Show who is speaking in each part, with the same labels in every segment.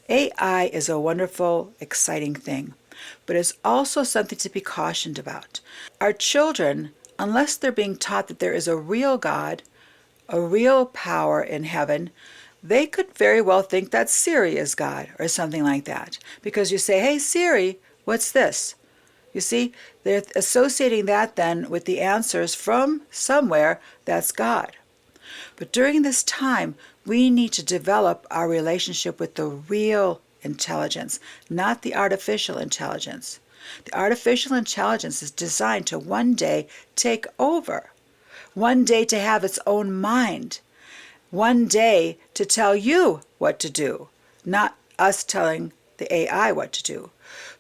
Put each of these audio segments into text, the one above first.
Speaker 1: AI is a wonderful, exciting thing, but it's also something to be cautioned about. Our children, unless they're being taught that there is a real God, a real power in heaven, they could very well think that Siri is God or something like that. Because you say, hey Siri, what's this? You see, they're associating that then with the answers from somewhere that's God. But during this time, we need to develop our relationship with the real intelligence, not the artificial intelligence. The artificial intelligence is designed to one day take over, one day to have its own mind, one day to tell you what to do, not us telling the AI what to do.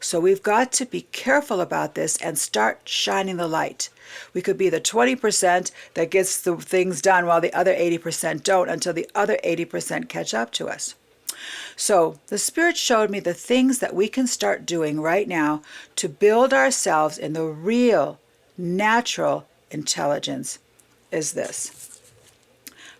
Speaker 1: So we've got to be careful about this and start shining the light. We could be the 20% that gets the things done while the other 80% don't, until the other 80% catch up to us. So the Spirit showed me the things that we can start doing right now to build ourselves in the real, natural intelligence is this.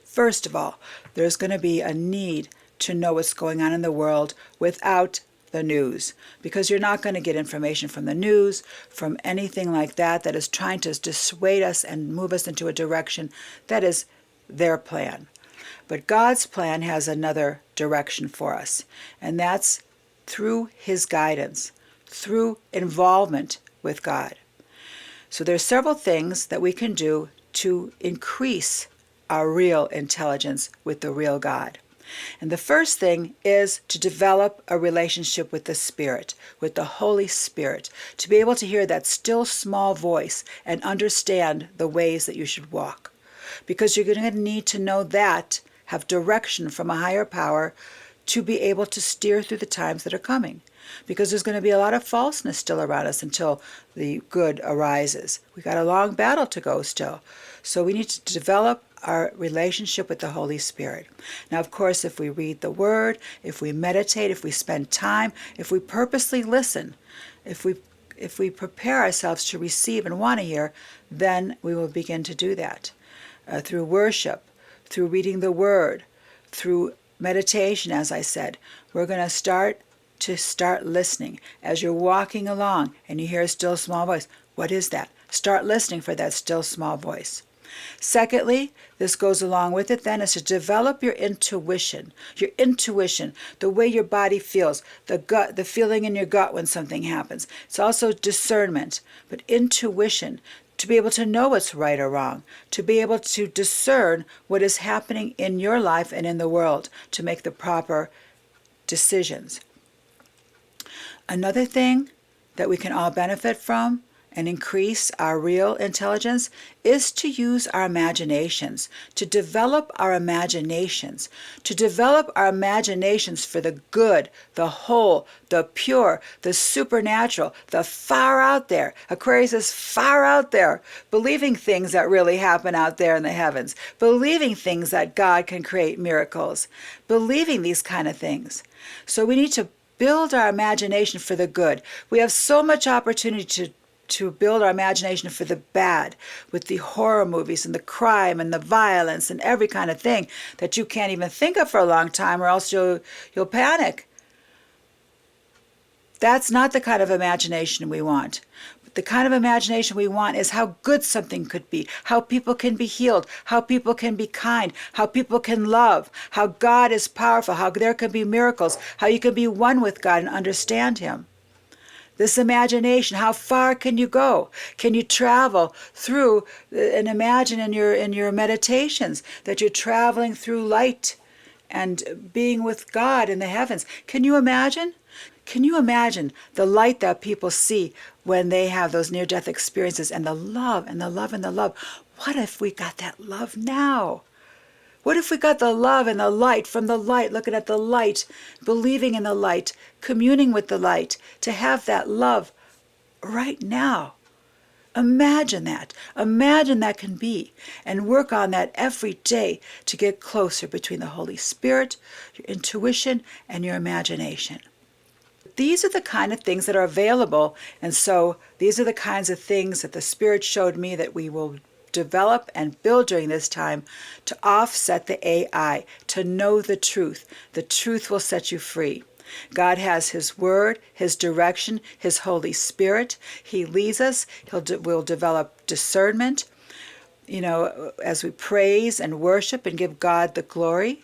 Speaker 1: First of all, there's going to be a need to know what's going on in the world without the news, because you're not going to get information from the news, from anything like that that is trying to dissuade us and move us into a direction that is their plan. But God's plan has another direction for us, and that's through His guidance, through involvement with God. So there's several things that we can do to increase our real intelligence with the real God. And the first thing is to develop a relationship with the Spirit, with the Holy Spirit, to be able to hear that still small voice and understand the ways that you should walk. Because you're going to need to know that, have direction from a higher power to be able to steer through the times that are coming. Because there's going to be a lot of falseness still around us until the good arises. We've got a long battle to go still. So we need to develop our relationship with the Holy Spirit. Now, of course, if we read the Word, if we meditate, if we spend time, if we purposely listen, if we prepare ourselves to receive and want to hear, then we will begin to do that. Through worship, through reading the Word, through meditation, as I said, we're going to start listening. As you're walking along and you hear a still small voice, what is that? Start listening for that still small voice. Secondly, this goes along with it then, is to develop your intuition, the way your body feels, the feeling in your gut when something happens. It's also discernment, but intuition, to be able to know what's right or wrong, to be able to discern what is happening in your life and in the world, to make the proper decisions. Another thing that we can all benefit from and increase our real intelligence is to use our imaginations, to develop our imaginations, for the good, the whole, the pure, the supernatural, the far out there. Aquarius is far out there, believing things that really happen out there in the heavens, believing things that God can create miracles, believing these kind of things. So we need to build our imagination for the good. We have so much opportunity to build our imagination for the bad, with the horror movies and the crime and the violence and every kind of thing that you can't even think of for a long time, or else you'll panic. That's not the kind of imagination we want. The kind of imagination we want is how good something could be, how people can be healed, how people can be kind, how people can love, how God is powerful, how there can be miracles, how you can be one with God and understand Him. This imagination, how far can you go? Can you travel through and imagine in your meditations that you're traveling through light and being with God in the heavens? Can you imagine? Can you imagine the light that people see when they have those near-death experiences, and the love and the love and the love? What if we got that love now? What if we got the love and the light from the light, looking at the light, believing in the light, communing with the light, to have that love right now? Imagine that. Imagine that can be, and work on that every day to get closer between the Holy Spirit, your intuition, and your imagination. These are the kind of things that are available, and so these are the kinds of things that the Spirit showed me that we will develop and build during this time to offset the AI, to know the truth. The truth will set you free. God has His Word, His direction, His Holy Spirit. He leads us. We'll develop discernment, as we praise and worship and give God the glory,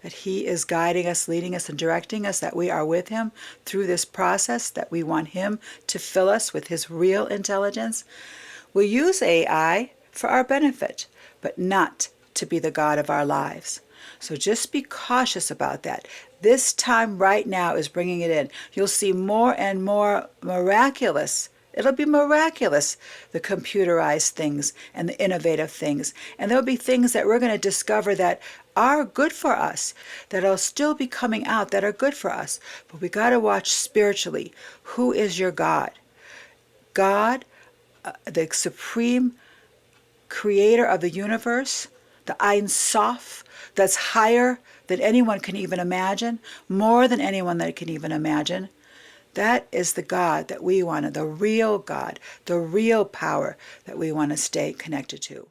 Speaker 1: that He is guiding us, leading us, and directing us, that we are with Him through this process, that we want Him to fill us with His real intelligence. We'll use AI for our benefit, but not to be the God of our lives. So just be cautious about that. This time right now is bringing it in. You'll see more and more miraculous. It'll be miraculous, the computerized things and the innovative things. And there'll be things that we're going to discover that are good for us, that'll still be coming out, that are good for us. But we got to watch spiritually. Who is your God? God, the supreme creator of the universe, the Ein Sof, that's higher than anyone can even imagine, more than anyone that can even imagine. That is the God that we want, the real God, the real power that we want to stay connected to.